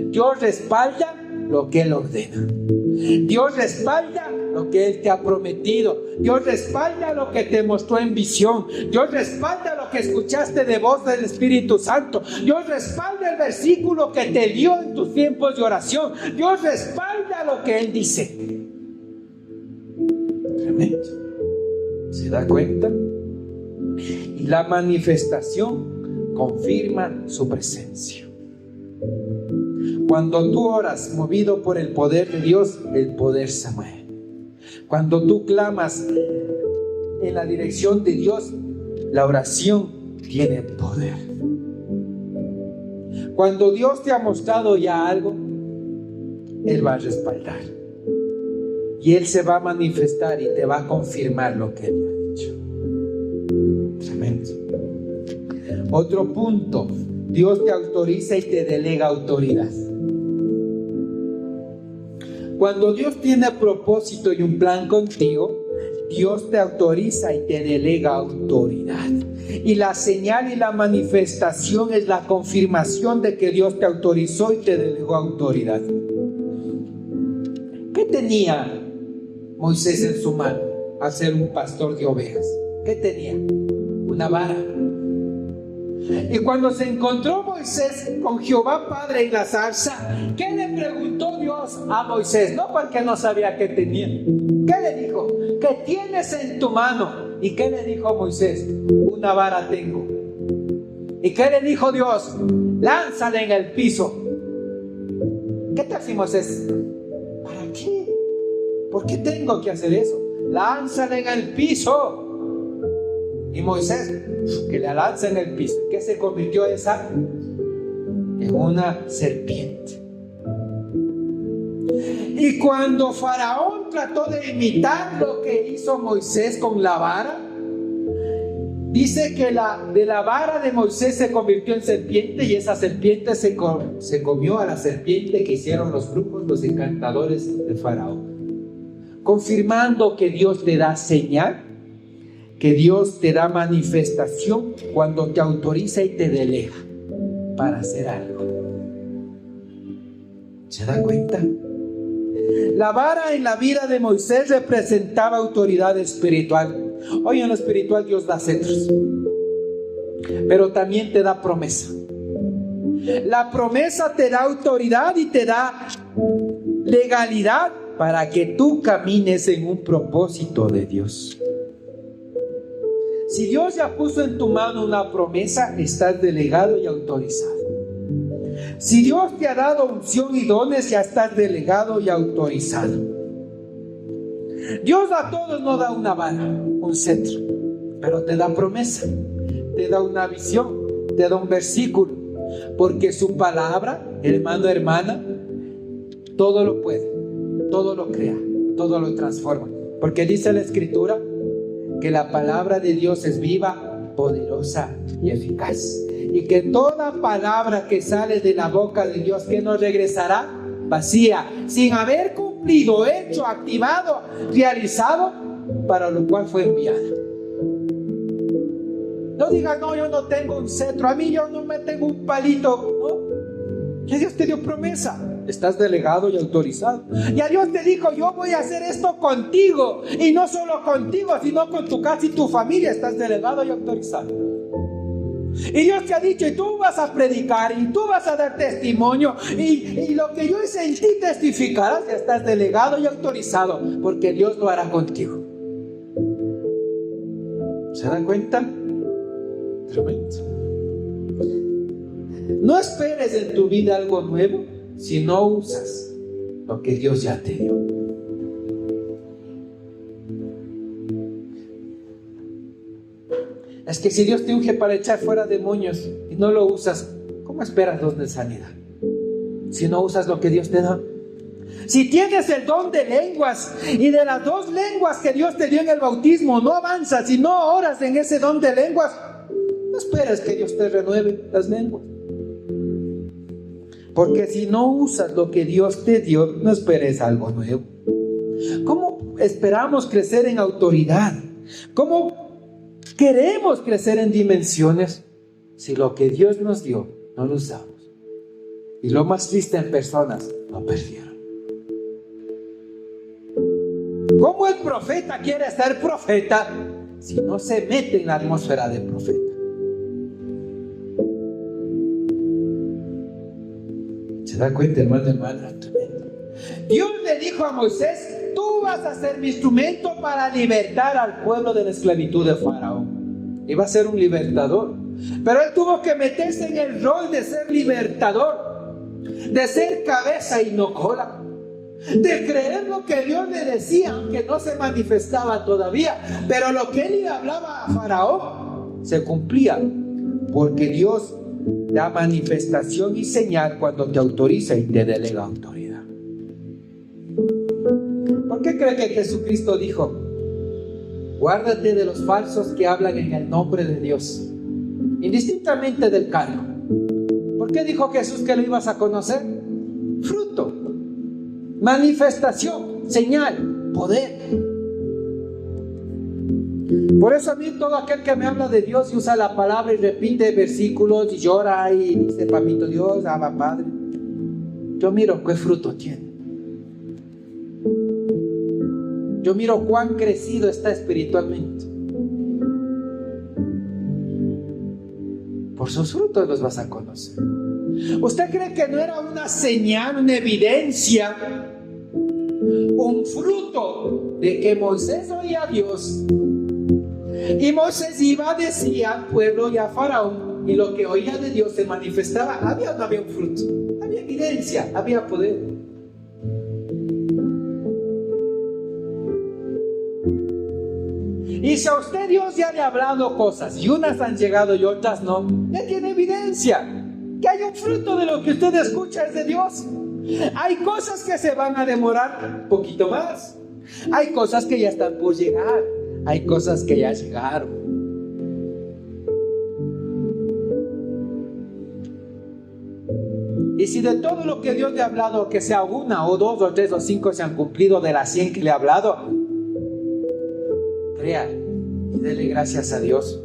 Dios respalda lo que Él ordena. Dios respalda lo que Él te ha prometido. Dios respalda lo que te mostró en visión. Dios respalda lo que escuchaste de voz del Espíritu Santo. Dios respalda el versículo que te dio en tus tiempos de oración. Dios respalda lo que Él dice. Tremendo. ¿Se da cuenta? Y la manifestación confirma su presencia. Cuando tú oras movido por el poder de Dios, el poder se mueve. Cuando tú clamas en la dirección de Dios, la oración tiene poder. Cuando Dios te ha mostrado ya algo, Él va a respaldar. Y Él se va a manifestar y te va a confirmar lo que Él ha dicho. Tremendo. Otro punto, Dios te autoriza y te delega autoridad. Cuando Dios tiene propósito y un plan contigo, Dios te autoriza y te delega autoridad. Y la señal y la manifestación es la confirmación de que Dios te autorizó y te delegó autoridad. ¿Qué tenía Moisés en su mano al ser un pastor de ovejas? ¿Qué tenía? Una vara. Y cuando se encontró Moisés con Jehová Padre en la zarza, ¿qué le preguntó Dios a Moisés? No porque no sabía qué tenía. ¿Qué le dijo? ¿Qué tienes en tu mano? ¿Y qué le dijo Moisés? Una vara tengo. ¿Y qué le dijo Dios? Lánzala en el piso. ¿Qué tal si Moisés? ¿Para qué? ¿Por qué tengo que hacer eso? Lánzala en el piso. Y Moisés, que la lanza en el piso. ¿Qué se convirtió esa? En una serpiente. Y cuando Faraón trató de imitar lo que hizo Moisés con la vara, dice que de la vara de Moisés se convirtió en serpiente, y esa serpiente se comió a la serpiente que hicieron los brujos, los encantadores de Faraón. Confirmando que Dios te da señal, que Dios te da manifestación cuando te autoriza y te delega para hacer algo. ¿Se da cuenta? La vara en la vida de Moisés representaba autoridad espiritual. Hoy en lo espiritual Dios da cetros, pero también te da promesa. La promesa te da autoridad y te da legalidad para que tú camines en un propósito de Dios. Si Dios ya puso en tu mano una promesa, estás delegado y autorizado. Si Dios te ha dado unción y dones, ya estás delegado y autorizado. Dios a todos no da una vara, un cetro, pero te da promesa, te da una visión, te da un versículo, porque su palabra, hermano, hermana, todo lo puede, todo lo crea, todo lo transforma. Porque dice la Escritura que la palabra de Dios es viva, poderosa y eficaz. Y que toda palabra que sale de la boca de Dios, que no regresará vacía, sin haber cumplido, hecho, activado, realizado, para lo cual fue enviada. No digas, no, yo no tengo un cetro, a mí yo no me tengo un palito. No, que Dios te dio promesa. estás delegado y autorizado. Ya Dios te dijo, yo voy a hacer esto contigo, y no solo contigo, sino con tu casa y tu familia, estás delegado y autorizado. Y Dios te ha dicho, y tú vas a predicar, y tú vas a dar testimonio, y lo que yo hice en ti testificarás. Ya estás delegado y autorizado, porque Dios lo hará contigo. ¿Se dan cuenta? Tremendo. No esperes en tu vida algo nuevo si no usas lo que Dios ya te dio. Es que si Dios te unge para echar fuera demonios y no lo usas, ¿cómo esperas don de sanidad? Si no usas lo que Dios te da. Si tienes el don de lenguas y de las 2 lenguas que Dios te dio en el bautismo, no avanzas y no oras en ese don de lenguas, no esperes que Dios te renueve las lenguas. Porque si no usas lo que Dios te dio, no esperes algo nuevo. ¿Cómo esperamos crecer en autoridad? ¿Cómo queremos crecer en dimensiones si lo que Dios nos dio no lo usamos? Y lo más triste, en personas lo perdieron. ¿Cómo el profeta quiere ser profeta si no se mete en la atmósfera de profeta? ¿Se da cuenta, hermano, hermana? Dios le dijo a Moisés, tú vas a ser mi instrumento para libertar al pueblo de la esclavitud de Faraón. Iba a ser un libertador, pero él tuvo que meterse en el rol de ser libertador, de ser cabeza y no cola, de creer lo que Dios le decía, aunque no se manifestaba todavía, pero lo que él le hablaba a Faraón se cumplía, porque Dios da manifestación y señal cuando te autoriza y te delega autoridad. ¿Por qué cree que Jesucristo dijo, guárdate de los falsos que hablan en el nombre de Dios, indistintamente del cargo? ¿Por qué dijo Jesús que lo ibas a conocer? Fruto, manifestación, señal, poder. Por eso a mí todo aquel que me habla de Dios y usa la palabra y repite versículos y llora y dice papito Dios, ama Padre, yo miro qué fruto tiene. Yo miro cuán crecido está espiritualmente. Por sus frutos los vas a conocer. ¿Usted cree que no era una señal, una evidencia, un fruto de que Moisés oía a Dios? Y Moisés iba, decía al pueblo y a Faraón, y lo que oía de Dios se manifestaba. Había o no había un fruto, había evidencia, había poder. Y si a usted Dios ya le ha hablado cosas y unas han llegado y otras no, ya tiene evidencia que hay un fruto de lo que usted escucha es de Dios. Hay cosas que se van a demorar un poquito más, hay cosas que ya están por llegar, hay cosas que ya llegaron. Y si de todo lo que Dios le ha hablado, que sea 1 o 2 o 3 o 5 se han cumplido de las 100 que le ha hablado, crea y dele gracias a Dios,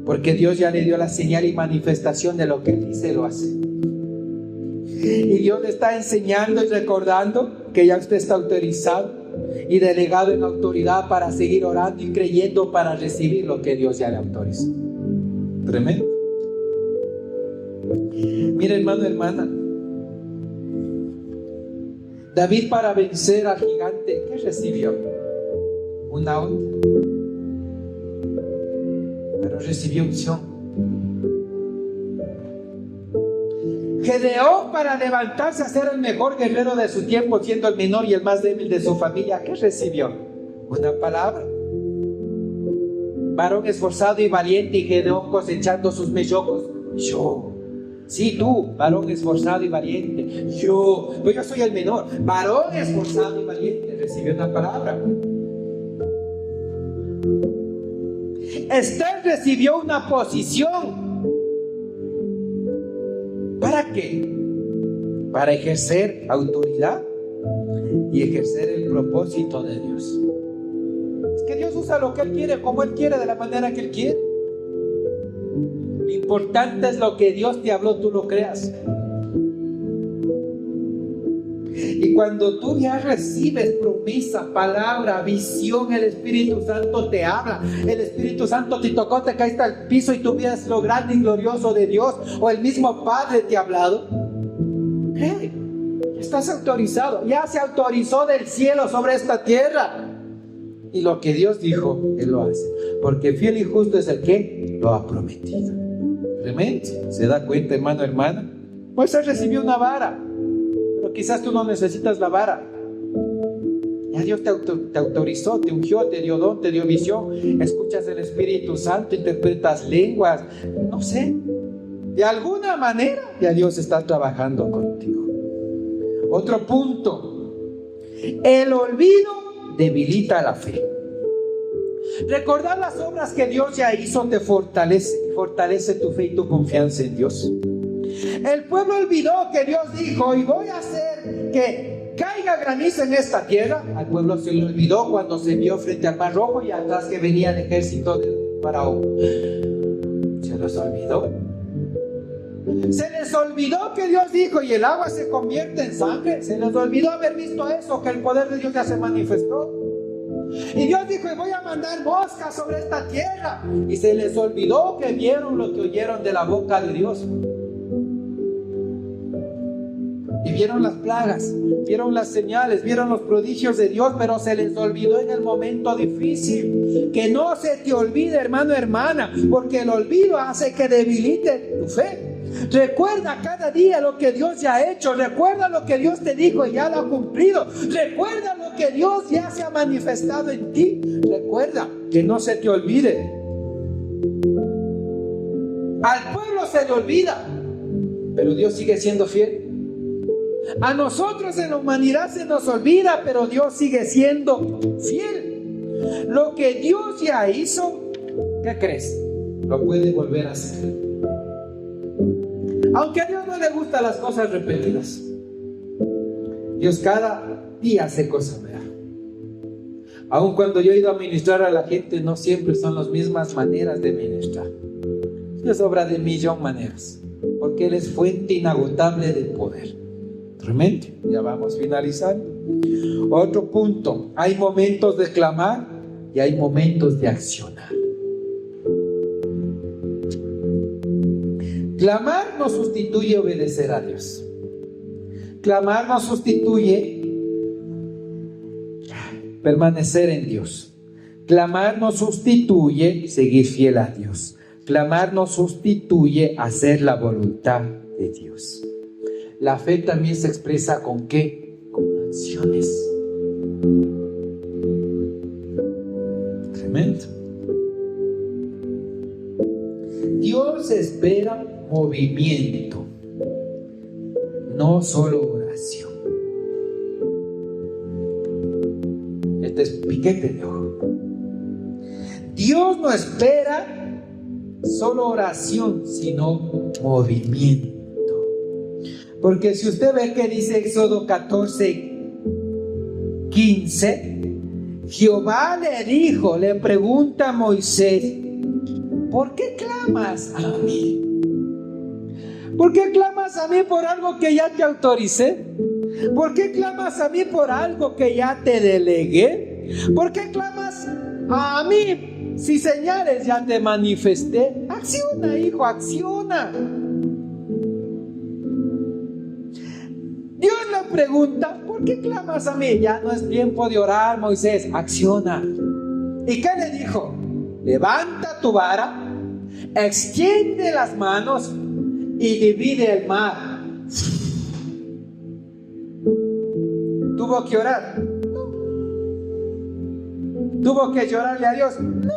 porque Dios ya le dio la señal y manifestación de lo que Él dice, lo hace. Y Dios le está enseñando y recordando que ya usted está autorizado y delegado en autoridad para seguir orando y creyendo para recibir lo que Dios ya le autorizó. Tremendo. Mira, hermano, hermana, David, para vencer al gigante, ¿qué recibió? Una onda, pero recibió unción. Gedeón, para levantarse a ser el mejor guerrero de su tiempo, siendo el menor y el más débil de su familia, ¿qué recibió? Una palabra. Varón esforzado y valiente, y Gedeón cosechando sus mellocos. Yo. Sí, tú, varón esforzado y valiente. Yo soy el menor. Varón esforzado y valiente, recibió una palabra. Esther recibió una posición. ¿Para qué? Para ejercer autoridad y ejercer el propósito de Dios. Es que Dios usa lo que Él quiere, como Él quiere, de la manera que Él quiere. Lo importante es lo que Dios te habló, tú lo creas. cuando tú ya recibes promesa, palabra, visión, el Espíritu Santo te habla, el Espíritu Santo te tocó, te caíste al piso y tú ves lo grande y glorioso de Dios, o el mismo Padre te ha hablado, estás autorizado, ya se autorizó del cielo sobre esta tierra. Y lo que Dios dijo, Él lo hace, porque fiel y justo es el que lo ha prometido. Tremendo. ¿Se da cuenta, hermano, hermana? Pues Él recibió una vara, pero quizás tú no necesitas la vara. Ya Dios te autorizó, te ungió, te dio don, te dio visión. Escuchas el Espíritu Santo, interpretas lenguas, no sé. De alguna manera ya Dios está trabajando contigo. Otro punto: el olvido debilita la fe. Recordar las obras que Dios ya hizo te fortalece tu fe y tu confianza en Dios. El pueblo olvidó que Dios dijo: y voy a hacer que caiga granizo en esta tierra. Al pueblo se le olvidó cuando se vio frente al Mar Rojo y atrás que venía el ejército del faraón. Se les olvidó. Se les olvidó que Dios dijo: y el agua se convierte en sangre. Se les olvidó haber visto eso, que el poder de Dios ya se manifestó. Y Dios dijo: y voy a mandar moscas sobre esta tierra. Y se les olvidó que vieron lo que oyeron de la boca de Dios. Y vieron las plagas, vieron las señales, vieron los prodigios de Dios, pero se les olvidó en el momento difícil. Que no se te olvide, hermano, hermana, porque el olvido hace que debilite tu fe. Recuerda cada día lo que Dios ya ha hecho. Recuerda lo que Dios te dijo y ya lo ha cumplido. Recuerda lo que Dios ya se ha manifestado en ti. Recuerda que no se te olvide. Al pueblo se le olvida, pero Dios sigue siendo fiel. A nosotros en la humanidad se nos olvida, pero Dios sigue siendo fiel. Lo que Dios ya hizo, ¿qué crees? Lo puede volver a hacer. Aunque a Dios no le gustan las cosas repetidas, Dios cada día hace cosas nuevas. Aun cuando yo he ido a ministrar a la gente, no siempre son las mismas maneras de ministrar. Es obra de millón maneras, porque Él es fuente inagotable de poder. Tremendo. Ya vamos finalizando. Otro punto: hay momentos de clamar y hay momentos de accionar. Clamar no sustituye obedecer a Dios. Clamar no sustituye permanecer en Dios. Clamar no sustituye seguir fiel a Dios. Clamar no sustituye hacer la voluntad de Dios. La fe también se expresa ¿con qué? Con acciones. Tremendo. Dios espera movimiento, no solo oración. Este es piquete de ojo. Dios no espera solo oración, sino movimiento. Porque si usted ve que dice Éxodo 14:15, Jehová le pregunta a Moisés: ¿por qué clamas a mí? ¿Por qué clamas a mí por algo que ya te autoricé? ¿Por qué clamas a mí por algo que ya te delegué? ¿Por qué clamas a mí si señales ya te manifesté? Acciona, hijo, acciona. Dios le pregunta: ¿por qué clamas a mí? Ya no es tiempo de orar, Moisés, acciona. ¿Y qué le dijo? Levanta tu vara, extiende las manos y divide el mar. ¿Tuvo que orar? No. ¿Tuvo que llorarle a Dios? No.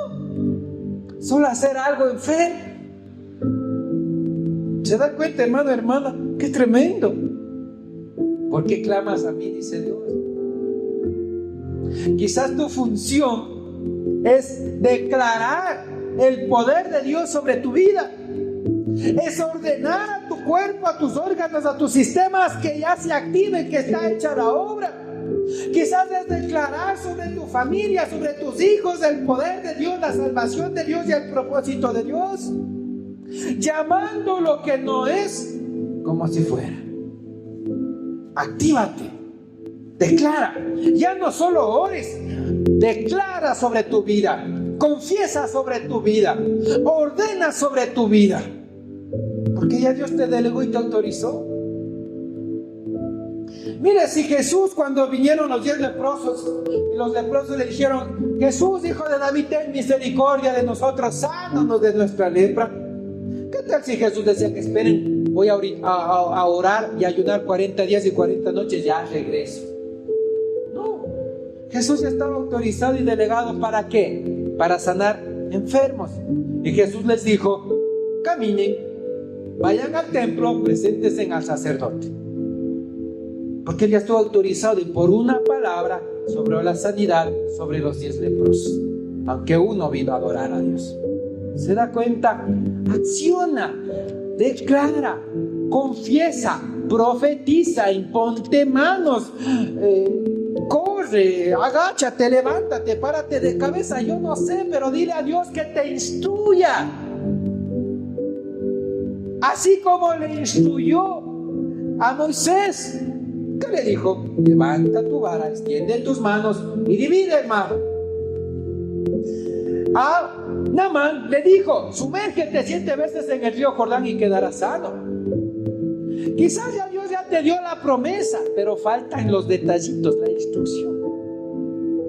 Solo hacer algo en fe. ¿Se da cuenta, hermano, hermana? ¡Qué tremendo! ¿Por qué clamas a mí?, dice Dios. Quizás tu función es declarar el poder de Dios sobre tu vida. Es ordenar a tu cuerpo, a tus órganos, a tus sistemas que ya se activen, que está hecha la obra. Quizás es declarar sobre tu familia, sobre tus hijos, el poder de Dios, la salvación de Dios y el propósito de Dios. Llamando lo que no es como si fuera. Actívate. Declara, ya no solo ores, declara sobre tu vida, confiesa sobre tu vida, ordena sobre tu vida, porque ya Dios te delegó y te autorizó. Mire, si Jesús, cuando vinieron los 10 leprosos y los leprosos le dijeron: Jesús, hijo de David, ten misericordia de nosotros, sánanos de nuestra lepra. ¿Qué tal si Jesús decía que esperen, voy a orar y ayunar 40 días y 40 noches, ya regreso? No, Jesús ya estaba autorizado y delegado. ¿Para qué? Para sanar enfermos. Y Jesús les dijo: caminen, vayan al templo, preséntense al sacerdote. Porque él ya estuvo autorizado, y por una palabra sobre la sanidad sobre los 10 leprosos, aunque uno vino a adorar a Dios. ¿Se da cuenta? Acciona, declara, confiesa, profetiza, imponte manos, corre, agáchate, levántate, párate de cabeza, yo no sé, pero dile a Dios que te instruya. Así como le instruyó a Moisés. ¿Qué le dijo? Levanta tu vara, extiende tus manos y divide el mar. A Naamán le dijo: sumérgete 7 veces en el río Jordán y quedarás sano. Quizás ya Dios ya te dio la promesa, pero faltan los detallitos, la instrucción.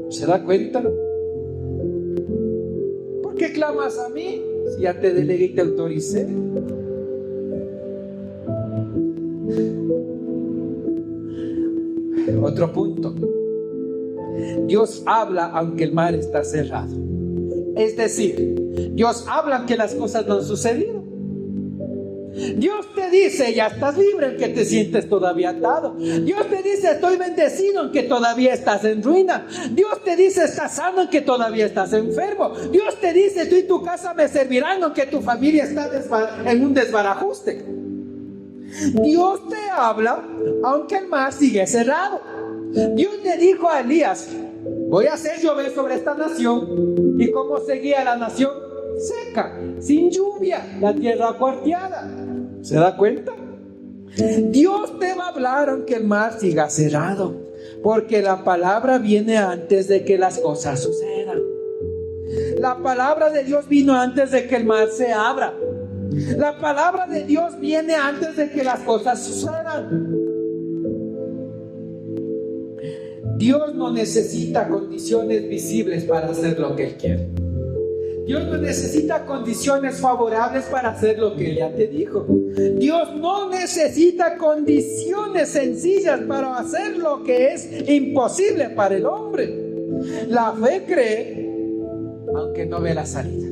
¿Se da cuenta? ¿Por qué clamas a mí si ya te delegué y te autoricé? Otro punto. Dios habla aunque el mar está cerrado. Es decir, Dios habla aunque las cosas no han sucedido. Dios te dice: ya estás libre aunque te sientes todavía atado. Dios te dice: estoy bendecido aunque todavía estás en ruina. Dios te dice: estás sano aunque todavía estás enfermo. Dios te dice: tú y tu casa me servirán aunque tu familia está en un desbarajuste. Dios te habla aunque el mar sigue cerrado. Dios le dijo a Elías: voy a hacer llover sobre esta nación. ¿Y cómo seguía la nación? Seca, sin lluvia, la tierra cuarteada. ¿Se da cuenta? Dios te va a hablar aunque el mar siga cerrado, porque la palabra viene antes de que las cosas sucedan. La palabra de Dios vino antes de que el mar se abra. La palabra de Dios viene antes de que las cosas sucedan. Dios no necesita condiciones visibles para hacer lo que Él quiere. Dios no necesita condiciones favorables para hacer lo que Él ya te dijo. Dios no necesita condiciones sencillas para hacer lo que es imposible para el hombre. La fe cree aunque no ve la salida.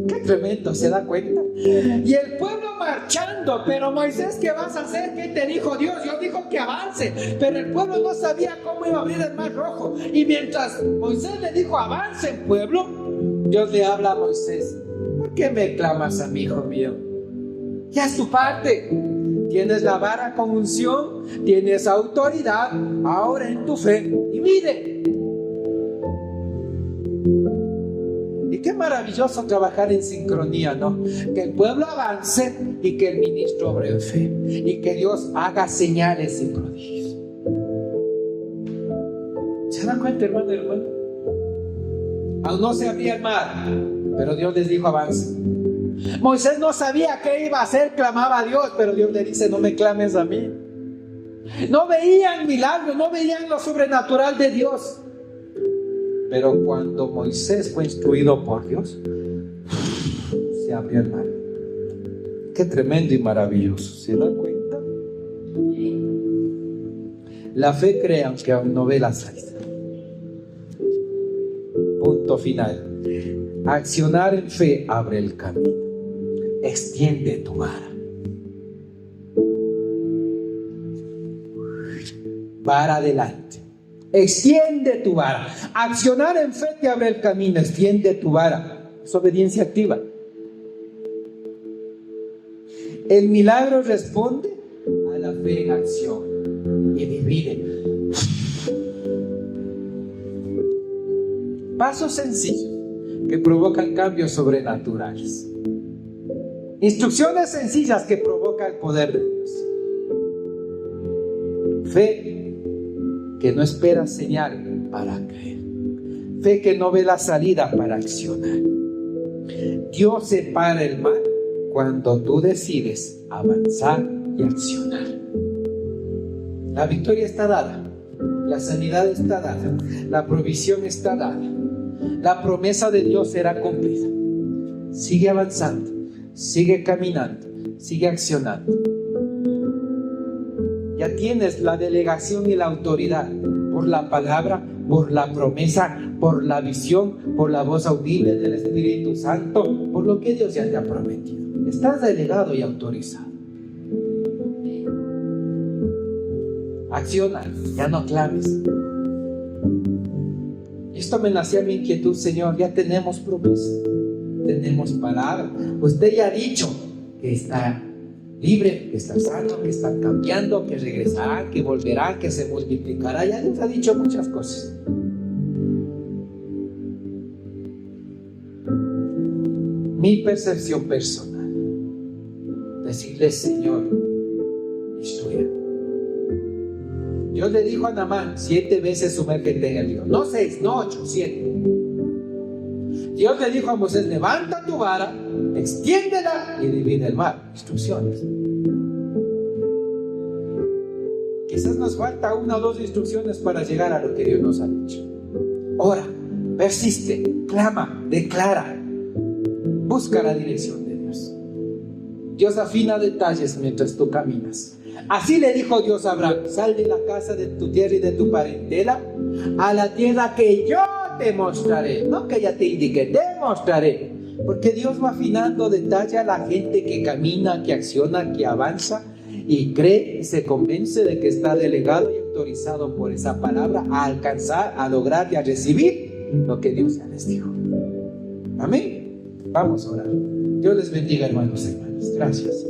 Qué tremendo, ¿se da cuenta? Y el pueblo marchando: pero Moisés, ¿qué vas a hacer? ¿Qué te dijo Dios? Dios dijo que avance, pero el pueblo no sabía cómo iba a abrir el mar rojo. Y mientras Moisés le dijo: avance el pueblo, Dios le habla a Moisés: ¿por qué me clamas a mí, hijo mío? Ya es tu parte. Tienes la vara con unción, tienes autoridad, ahora en tu fe divide. Y qué maravilloso trabajar en sincronía, ¿no? Que el pueblo avance y que el ministro obre en fe, y que Dios haga señales y prodigios. ¿Se dan cuenta, hermano y hermano? Aún no se abría el mar, pero Dios les dijo: avance. Moisés no sabía qué iba a hacer, clamaba a Dios, pero Dios le dice: no me clames a mí. No veían milagros, no veían lo sobrenatural de Dios. Pero cuando Moisés fue instruido por Dios, se abrió el mar. Qué tremendo y maravilloso. ¿Se da cuenta? La fe cree aunque aún no ve la salida. Punto final. Accionar en fe abre el camino. Extiende tu vara. Vara adelante. Extiende tu vara. Accionar en fe te abre el camino. Extiende tu vara. Es obediencia activa. El milagro responde a la fe en acción y divide. Pasos sencillos que provocan cambios sobrenaturales. Instrucciones sencillas que provocan el poder de Dios. Fe que no espera señal para creer. Fe que no ve la salida para accionar. Dios separa el mal cuando tú decides avanzar y accionar. La victoria está dada, la sanidad está dada, la provisión está dada, la promesa de Dios será cumplida. Sigue avanzando, sigue caminando, sigue accionando. Ya tienes la delegación y la autoridad por la palabra, por la promesa, por la visión, por la voz audible del Espíritu Santo, por lo que Dios ya te ha prometido. Estás delegado y autorizado. Acciona, ya no clames. Esto me nacía mi inquietud, Señor. Ya tenemos promesa, tenemos palabra. Usted ya ha dicho que está libre, que está sano, que está cambiando, que regresará, que volverá, que se multiplicará. Ya Dios ha dicho muchas cosas. Mi percepción personal, decirle, Señor, instruya. Dios le dijo a Naamán, 7 veces sumérgete en el río. No 6, no 8, 7. Dios le dijo a Moisés, levanta tu vara, extiéndela y divide el mar. Instrucciones. Quizás nos falta 1 o 2 instrucciones para llegar a lo que Dios nos ha dicho. Ora, persiste, clama, declara. Busca la dirección de Dios. Dios afina detalles mientras tú caminas. Así le dijo Dios a Abraham, sal de la casa de tu tierra y de tu parentela a la tierra que yo te mostraré. No que ya te indique, te mostraré. Porque Dios va afinando detalle a la gente que camina, que acciona, que avanza y cree y se convence de que está delegado y autorizado por esa palabra a alcanzar, a lograr y a recibir lo que Dios ya les dijo. Amén. Vamos a orar. Dios les bendiga, hermanos y hermanas. Gracias.